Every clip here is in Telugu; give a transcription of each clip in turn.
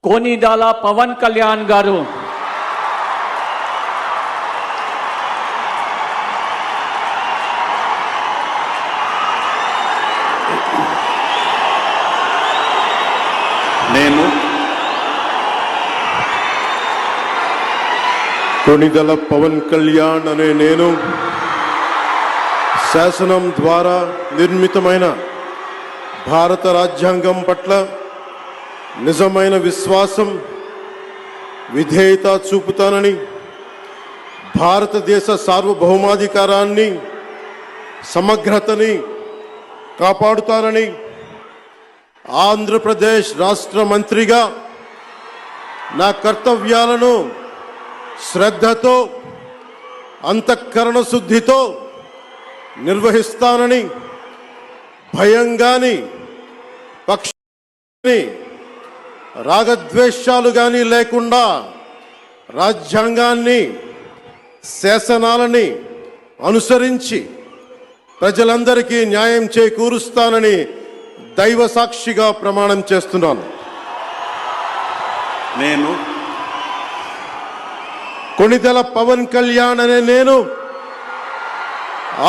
कोनिदाల పవన్ కళ్యాణ్ గారు నేను కొనిదల పవన్ కళ్యాణ్ అనే నేను శాసనం ద్వారా నిర్మితమైన భారత రాజ్యాంగం పట్ల నిజమైన విశ్వాసం విధేయత చూపుతానని, భారతదేశ సార్వభౌమాధికారాన్ని సమగ్రతని కాపాడుతానని, ఆంధ్రప్రదేశ్ రాష్ట్ర మంత్రిగా నా కర్తవ్యాలను శ్రద్ధతో అంతఃకరణ శుద్ధితో నిర్వహిస్తానని, భయం గాని పక్షాన్ని రాగద్వేషాలు గాని లేకుండా రాజ్యాంగాన్ని శాసనాలని అనుసరించి ప్రజలందరికీ న్యాయం చేకూరుస్తానని దైవ సాక్షిగా ప్రమాణం చేస్తున్నాను. నేను కొనిదెల పవన్ కళ్యాణ్ అనే నేను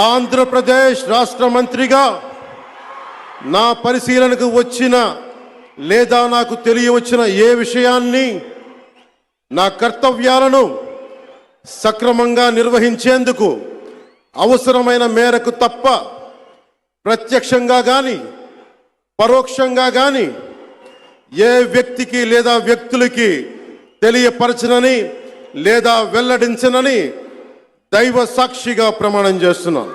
ఆంధ్రప్రదేశ్ రాష్ట్ర మంత్రిగా నా పరిశీలనకు వచ్చిన లేదా నాకు తెలియవచ్చిన ఏ విషయాన్ని నా కర్తవ్యాలను సక్రమంగా నిర్వహించేందుకు అవసరమైన మేరకు తప్ప ప్రత్యక్షంగా కానీ పరోక్షంగా కానీ ఏ వ్యక్తికి లేదా వ్యక్తులకి తెలియపరచనని లేదా వెల్లడించనని దైవ సాక్షిగా ప్రమాణం చేస్తున్నాను.